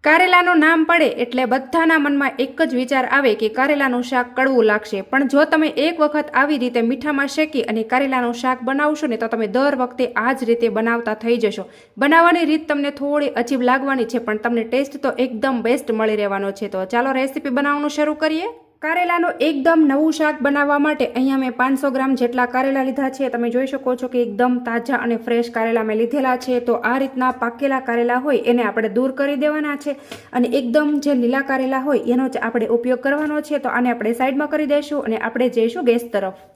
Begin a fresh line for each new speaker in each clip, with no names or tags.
કારેલાનું નામ પડે એટલે બધાના મનમાં એક જ વિચાર આવે કે કારેલાનું શાક કડવું લાગશે, પણ જો તમે એક વખત આવી રીતે મીઠામાં શેકી અને કારેલાનું શાક બનાવશો ને તો તમે દર વખતે આ જ રીતે બનાવતા થઈ જશો. બનાવવાની રીત તમને થોડી અજીબ લાગવાની છે, પણ તમને ટેસ્ટ તો એકદમ બેસ્ટ મળી રહેવાનો છે. તો ચાલો રેસીપી બનાવવાનું શરૂ કરીએ. કારેલાનું એકદમ નવું શાક બનાવવા માટે અહીંયા મેં 500 ગ્રામ જેટલા કારેલા લીધા છે. તમે જોઈ શકો છો કે એકદમ તાજા અને ફ્રેશ કારેલા મેં લીધેલા છે. તો આ રીતના પાકેલા કારેલા હોય એને આપણે દૂર કરી દેવાના છે અને એકદમ જે લીલા કારેલા હોય એનો જ આપણે ઉપયોગ કરવાનો છે. તો આને આપણે સાઈડમાં કરી દઈશું અને આપણે જઈશું ગેસ તરફ.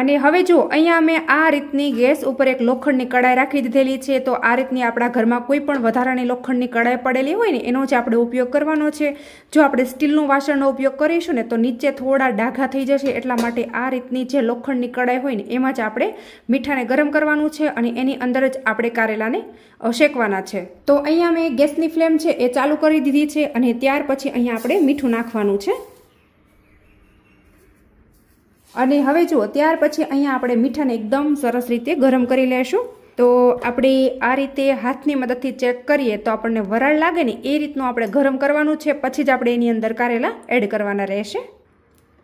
અને હવે જો અહીંયા મેં આ રીતની ગેસ ઉપર એક લોખંડની કડાઈ રાખી દીધેલી છે. તો આ રીતની આપણા ઘરમાં કોઈ પણ વધારાની લોખંડની કડાઈ પડેલી હોય ને એનો જ આપણે ઉપયોગ કરવાનો છે. જો આપણે સ્ટીલનું વાસણનો ઉપયોગ કરીશું ને તો નીચે થોડા ડાઘા થઈ જશે, એટલા માટે આ રીતની જે લોખંડની કડાઈ હોય ને એમાં જ આપણે મીઠાને ગરમ કરવાનું છે અને એની અંદર જ આપણે કારેલાને શેકવાના છે. તો અહીંયા મેં ગેસની ફ્લેમ છે એ ચાલુ કરી દીધી છે અને ત્યાર પછી અહીંયા આપણે મીઠું નાખવાનું છે. અને હવે જુઓ ત્યાર પછી અહીંયા આપણે મીઠાને એકદમ સરસ રીતે ગરમ કરી લેશું. તો આપણે આ રીતે હાથની મદદથી ચેક કરીએ તો આપણને વરાળ લાગે ને એ રીતનું આપણે ગરમ કરવાનું છે, પછી જ આપણે એની અંદર કારેલા એડ કરવાના રહેશે.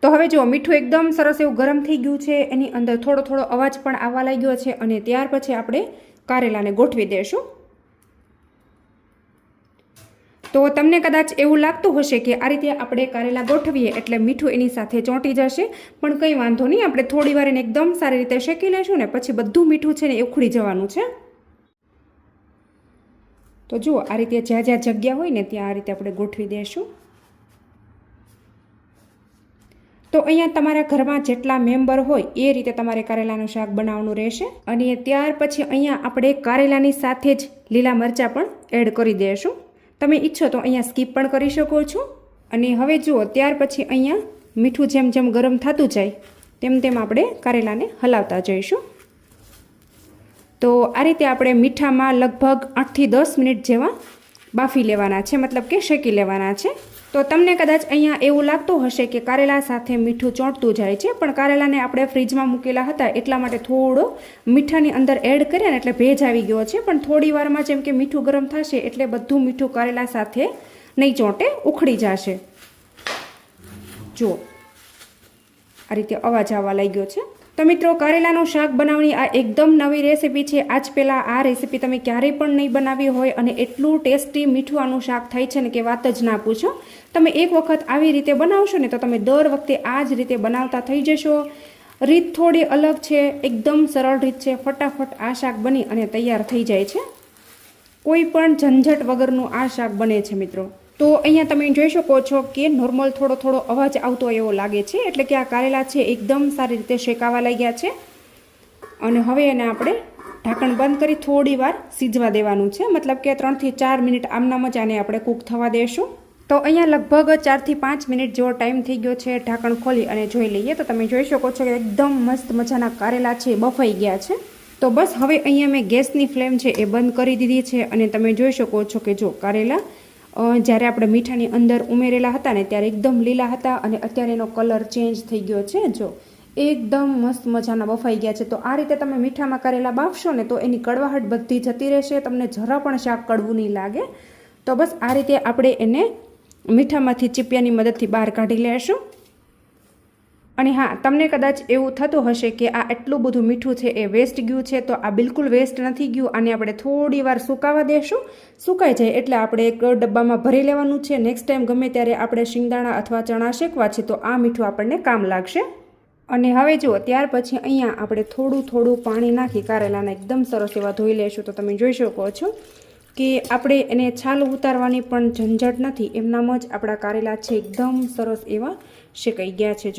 તો હવે જુઓ મીઠું એકદમ સરસ એવું ગરમ થઈ ગયું છે, એની અંદર થોડો થોડો અવાજ પણ આવવા લાગ્યો છે અને ત્યાર પછી આપણે કારેલાને ગોઠવી દઈશું. તો તમને કદાચ એવું લાગતું હશે કે આ રીતે આપણે કારેલા ગોઠવીએ એટલે મીઠું એની સાથે ચોંટી જશે, પણ કંઈ વાંધો નહીં. આપણે થોડી વાર એને એકદમ સારી રીતે શેકી લઈશું ને પછી બધું મીઠું છે ને એ ઉખડી જવાનું છે. તો જુઓ આ રીતે જ્યાં જ્યાં જગ્યા હોય ને ત્યાં આ રીતે આપણે ગોઠવી દઈશું. તો અહીંયા તમારા ઘરમાં જેટલા મેમ્બર હોય એ રીતે તમારે કારેલાનું શાક બનાવવાનું રહેશે. અને ત્યાર પછી અહીંયા આપણે કારેલાની સાથે જ લીલા મરચાં પણ એડ કરી દઈશું. તમે ઈચ્છો તો અહીંયા સ્કીપ પણ કરી શકો છો. અને હવે જુઓ ત્યાર પછી અહીંયા મીઠું જેમ જેમ ગરમ થતું જાય તેમ તેમ આપણે કારેલાને હલાવતા જઈશું. તો આ રીતે આપણે મીઠામાં લગભગ 8 થી 10 મિનિટ જેવા બાફી લેવાના છે, મતલબ કે શેકી લેવાના છે. તો તમને કદાચ અહીંયા એવું લાગતું હશે કે કારેલા સાથે મીઠું ચોંટતું જાય છે, પણ કારેલાને આપણે ફ્રીજમાં મૂકેલા હતા એટલા માટે થોડો મીઠાની અંદર એડ કર્યા ને એટલે ભેજ આવી ગયો છે. પણ થોડી વારમાં જેમ કે મીઠું ગરમ થશે એટલે બધું મીઠું કારેલા સાથે નહીં ચોંટે, ઉખડી જશે. જુઓ આ રીતે અવાજ આવવા લાગ્યો છે. તો મિત્રો કારેલાનું શાક બનાવવાની આ એકદમ નવી રેસીપી છે. આજ પહેલાં આ રેસીપી તમે ક્યારેય પણ નહીં બનાવી હોય અને એટલું ટેસ્ટી મીઠું આનું શાક થાય છે ને કે વાત જ ના પૂછો. તમે એક વખત આવી રીતે બનાવશો ને તો તમે દર વખતે આ જ રીતે બનાવતા થઈ જશો. રીત થોડી અલગ છે, એકદમ સરળ રીત છે. ફટાફટ આ શાક બની અને તૈયાર થઈ જાય છે. કોઈ પણ ઝંઝટ વગરનું આ શાક બને છે મિત્રો. તો અહીંયા તમે જોઈ શકો છો કે નોર્મલ થોડો થોડો અવાજ આવતો એવો લાગે છે, એટલે કે આ કારેલા છે એકદમ સારી રીતે શેકાવા લાગ્યા છે. અને હવે એને આપણે ઢાંકણ બંધ કરી થોડી વાર સીજવા દેવાનું છે, મતલબ કે 3 થી 4 મિનિટ આમનામ જ આને આપણે કૂક થવા દેશું. તો અહીંયા લગભગ 4 થી 5 મિનિટ જેવો ટાઈમ થઈ ગયો છે. ઢાંકણ ખોલી અને જોઈ લઈએ તો તમે જોઈ શકો છો કે એકદમ મસ્ત મજાના કારેલા છે બફાઈ ગયા છે. તો બસ હવે અહીંયા મેં ગેસની ફ્લેમ છે એ બંધ કરી દીધી છે અને તમે જોઈ શકો છો કે જો કારેલા જ્યારે આપણે મીઠાની અંદર ઉમેરેલા હતા ને ત્યારે એકદમ લીલા હતા અને અત્યારે એનો કલર ચેન્જ થઈ ગયો છે. જો એકદમ મસ્ત મજાના બફાઈ ગયા છે. તો આ રીતે તમે મીઠામાં કારેલા બાફશો ને તો એની કડવાહટ બધી જતી રહેશે, તમને જરા પણ શાક કડવું નહીં લાગે. તો બસ આ રીતે આપણે એને મીઠામાંથી ચીપિયાની મદદથી બહાર કાઢી લેશું. અને હા, તમને કદાચ એવું થતું હશે કે આ એટલું બધું મીઠું છે એ વેસ્ટ ગયું છે, તો આ બિલકુલ વેસ્ટ નથી ગયું. આને આપણે થોડી વાર સુકાવા દેશું. સુકાઈ જાય એટલે આપણે એક ડબ્બામાં ભરી લેવાનું છે. નેક્સ્ટ ટાઈમ ગમે ત્યારે આપણે શિંગદાણા અથવા ચણા શેકવા છે તો આ મીઠું આપણને કામ લાગશે. અને હવે જુઓ ત્યાર પછી અહીંયા આપણે થોડું થોડું પાણી નાખી કારેલાને એકદમ સરસ એવા ધોઈ લેશું. તો તમે જોઈ શકો છો કે આપણે એને છાલ ઉતારવાની પણ ઝંઝટ નથી. એમનામ જ આપણા કારેલા છે એકદમ સરસ એવા શેકાઈ ગયા છે.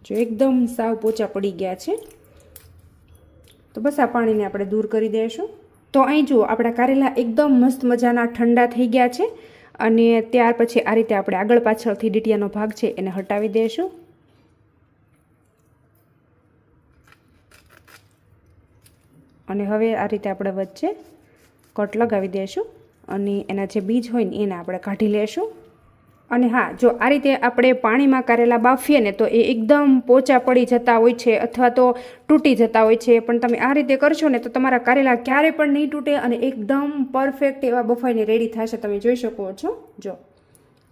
જો એકદમ સાવ પોચા પડી ગયા છે. તો બસ આ પાણીને આપણે દૂર કરી દઈશું. તો અહીં જુઓ આપણા કારેલા એકદમ મસ્ત મજાના ઠંડા થઈ ગયા છે. અને ત્યાર પછી આ રીતે આપણે આગળ પાછળથી ડીટીયાનો ભાગ છે એને હટાવી દઈશું. અને હવે આ રીતે આપણે વચ્ચે કટ લગાવી દઈશું અને એના જે બીજ હોય ને એને આપણે કાઢી લેશું. અને હા, જો આ રીતે આપણે પાણીમાં કારેલા બાફીએ ને તો એ એકદમ પોચા પડી જતા હોય છે અથવા તો તૂટી જતા હોય છે, પણ તમે આ રીતે કરશો ને તો તમારા કારેલા ક્યારે પણ નહીં તૂટે અને એકદમ પરફેક્ટ એવા બફાઈને રેડી થશે. તમે જોઈ શકો છો. જો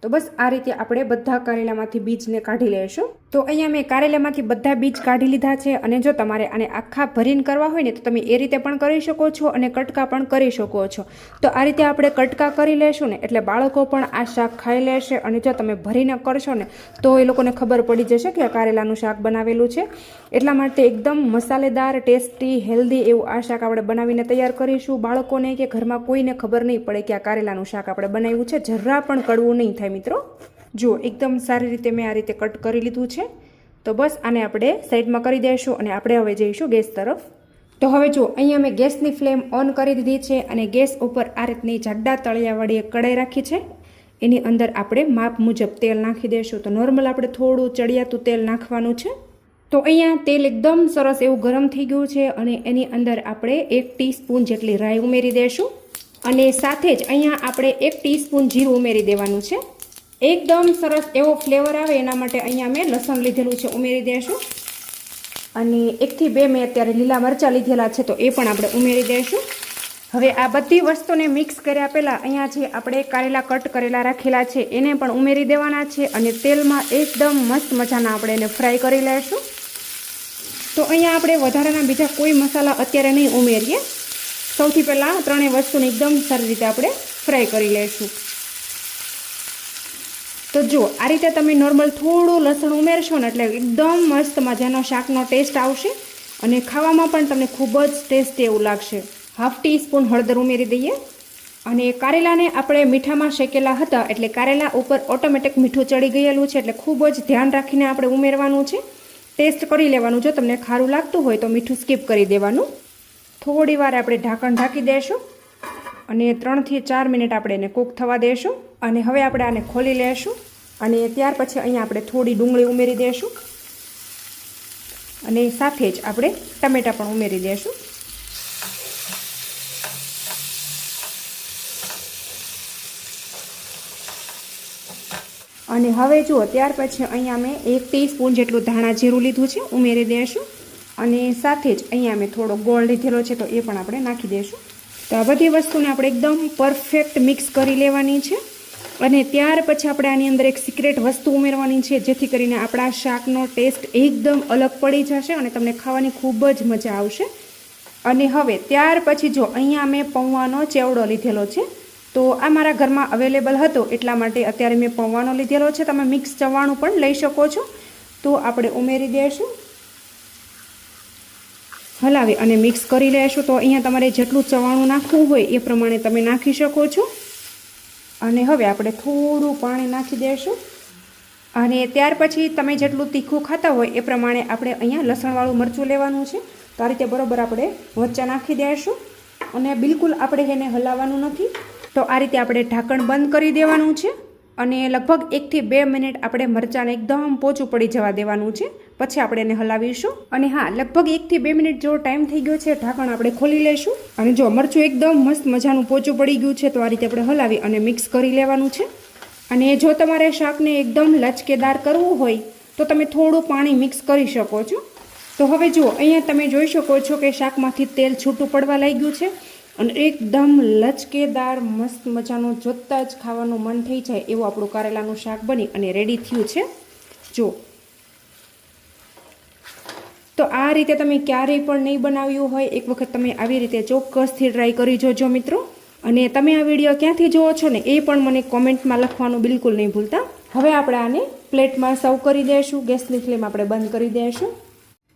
તો બસ આ રીતે આપણે બધા કારેલામાંથી બીજને કાઢી લેશું. તો અહીંયા મેં કારેલામાંથી બધા બીજ કાઢી લીધા છે. અને જો તમારે આને આખા ભરીને કરવા હોય ને તો તમે એ રીતે પણ કરી શકો છો અને કટકા પણ કરી શકો છો. તો આ રીતે આપણે કટકા કરી લેશું ને એટલે બાળકો પણ આ શાક ખાઈ લેશે. અને જો તમે ભરીને કરશો ને તો એ લોકોને ખબર પડી જશે કે આ કારેલાનું શાક બનાવેલું છે. એટલા માટે એકદમ મસાલેદાર, ટેસ્ટી, હેલ્ધી એવું આ શાક આપણે બનાવીને તૈયાર કરીશું. બાળકોને કે ઘરમાં કોઈને ખબર નહીં પડે કે આ કારેલાનું શાક આપણે બનાવ્યું છે. જરા પણ કડવું નહીં થાય મિત્રો. જુઓ એકદમ સારી રીતે મેં આ રીતે કટ કરી લીધું છે. તો બસ આને આપણે સાઈડમાં કરી દઈશું અને આપણે હવે જઈશું ગેસ તરફ. તો હવે જો અહીંયા મેં ગેસની ફ્લેમ ઓન કરી દીધી છે અને ગેસ ઉપર આ રીતની જાડા તળિયાવાળી એક કઢાઈ રાખી છે. એની અંદર આપણે માપ મુજબ તેલ નાખી દઈશું. તો નોર્મલ આપણે થોડું ચડિયાતું તેલ નાખવાનું છે. તો અહીંયા તેલ એકદમ સરસ એવું ગરમ થઈ ગયું છે અને એની અંદર આપણે 1 ટીસ્પૂન જેટલી રાઈ ઉમેરી દઈશું. અને સાથે જ અહીંયા આપણે 1 ટીસ્પૂન જીરું ઉમેરી દેવાનું છે. એકદમ સરસ એવો ફ્લેવર આવે એના માટે અહીંયા મેં લસણ લીધેલું છે, ઉમેરી દઈશું. અને 1 થી 2 મેં અત્યારે લીલા મરચાં લીધેલા છે તો એ પણ આપણે ઉમેરી દઈશું. હવે આ બધી વસ્તુને મિક્સ કર્યા પહેલાં અહીંયા જે આપણે કારેલા કટ કરેલા રાખેલા છે એને પણ ઉમેરી દેવાના છે અને તેલમાં એકદમ મસ્ત મજાના આપણે એને ફ્રાય કરી લઈશું. તો અહીંયા આપણે વધારાના બીજા કોઈ મસાલા અત્યારે નહીં ઉમેરીએ. સૌથી પહેલાં ત્રણેય વસ્તુને એકદમ સારી રીતે આપણે ફ્રાય કરી લઈશું. તો જો આ રીતે તમે નોર્મલ થોડું લસણ ઉમેરશો ને એટલે એકદમ મસ્ત મજાનો શાકનો ટેસ્ટ આવશે અને ખાવામાં પણ તમને ખૂબ જ ટેસ્ટી એવું લાગશે. 1/2 ટીસ્પૂન હળદર ઉમેરી દઈએ. અને કારેલાને આપણે મીઠામાં શેકેલા હતા એટલે કારેલા ઉપર ઓટોમેટિક મીઠું ચડી ગયેલું છે એટલે ખૂબ જ ધ્યાન રાખીને આપણે ઉમેરવાનું છે. ટેસ્ટ કરી લેવાનું. જો તમને ખારું લાગતું હોય તો મીઠું સ્કીપ કરી દેવાનું. થોડી વાર આપણે ઢાંકણ ઢાંકી દઈશું અને 3 થી 4 મિનિટ આપણે એને કૂક થવા દઈશું. અને હવે આપણે આને ખોલી લઈશું અને ત્યાર પછી અહીંયા આપણે થોડી ડુંગળી ઉમેરી દઈશું અને સાથે જ આપણે ટમેટાં પણ ઉમેરી દઈશું. અને હવે જુઓ ત્યાર પછી અહીંયા મેં 1 ટીસ્પૂન જેટલું ધાણા જીરું લીધું છે, ઉમેરી દઈશું. અને સાથે જ અહીંયા મેં થોડો ગોળ લીધેલો છે તો એ પણ આપણે નાખી દઈશું. તો આ બધી વસ્તુને આપણે એકદમ પરફેક્ટ મિક્સ કરી લેવાની છે. અને ત્યાર પછી આપણે આની અંદર એક સિક્રેટ વસ્તુ ઉમેરવાની છે જેથી કરીને આપણા શાકનો ટેસ્ટ એકદમ અલગ પડી જશે અને તમને ખાવાની ખૂબ જ મજા આવશે. અને હવે ત્યાર પછી જો અહીંયા મેં પૌવાનો ચેવડો લીધેલો છે તો આ મારા ઘરમાં અવેલેબલ હતો એટલા માટે અત્યારે મેં પૌવાનો લીધેલો છે. તમે મિક્સ ચવાણું પણ લઈ શકો છો. તો આપણે ઉમેરી દઈશું, હલાવી અને મિક્સ કરી લઈશું. તો અહીંયા તમારે જેટલું ચવાણું નાખવું હોય એ પ્રમાણે તમે નાખી શકો છો. અને હવે આપણે થોડું પાણી નાખી દઈશું અને ત્યાર પછી તમે જેટલું તીખું ખાતા હોય એ પ્રમાણે આપણે અહીંયા લસણવાળું મરચું લેવાનું છે. તો આ રીતે બરાબર આપણે વચ્ચે નાખી દઈશું અને બિલકુલ આપણે એને હલાવવાનું નથી. તો આ રીતે આપણે ઢાંકણ બંધ કરી દેવાનું છે અને લગભગ 1 થી 2 મિનિટ આપણે મરચાંને એકદમ પોચું પડી જવા દેવાનું છે. પછી આપણે એને હલાવીશું. અને હા, લગભગ 1 થી 2 મિનિટ જેવો ટાઈમ થઈ ગયો છે. ઢાંકણ આપણે ખોલી લઈશું અને જો મરચું એકદમ મસ્ત મજાનું પોચું પડી ગયું છે તો આ રીતે આપણે હલાવી અને મિક્સ કરી લેવાનું છે. અને જો તમારે શાકને એકદમ લચકેદાર કરવું હોય તો તમે થોડું પાણી મિક્સ કરી શકો છો. તો હવે જુઓ અહીંયા તમે જોઈ શકો છો કે શાકમાંથી તેલ છૂટું પડવા લાગ્યું છે અને એકદમ લચકેદાર મસ્ત મજાનું જોતાં જ ખાવાનું મન થઈ જાય એવું આપણું કારેલાનું શાક બની અને રેડી થયું છે. જો તો આ રીતે તમે ક્યારેય પણ નહીં બનાવ્યું હોય, એક વખત તમે આવી રીતે ચોક્કસથી ટ્રાય કરી જોજો મિત્રો. અને તમે આ વિડીયો ક્યાંથી જુઓ છો ને એ પણ મને કોમેન્ટમાં લખવાનું બિલકુલ નહીં ભૂલતા. હવે આપણે આને પ્લેટમાં સર્વ કરી દઈશું. ગેસની ફ્લેમ આપણે બંધ કરી દઈશું.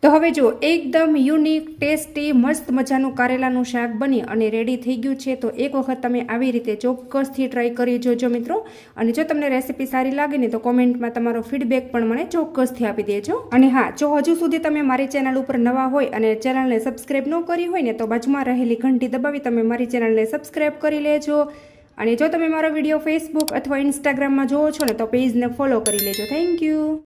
તો હવે જો એકદમ યુનિક, ટેસ્ટી, મસ્ત મજાનું કારેલાનું શાક બની અને રેડી થઈ ગયું છે. તો એક વખત તમે આવી રીતે ચોક્કસથી ટ્રાય કરી જોજો મિત્રો. અને જો તમને રેસીપી સારી લાગે ને તો કોમેન્ટમાં તમારો ફીડબેક પણ મને ચોક્કસથી આપી દેજો. અને હા, જો હજુ સુધી તમે મારી ચેનલ ઉપર નવા હોય અને ચેનલને સબસ્ક્રાઈબ ન કરી હોય ને તો બાજુમાં રહેલી ઘંટી દબાવી તમે મારી ચેનલને સબસ્ક્રાઈબ કરી લેજો. અને જો તમે મારો વિડીયો ફેસબુક અથવા ઇન્સ્ટાગ્રામમાં જોવો છો ને તો પેજને ફોલો કરી લેજો. Thank you.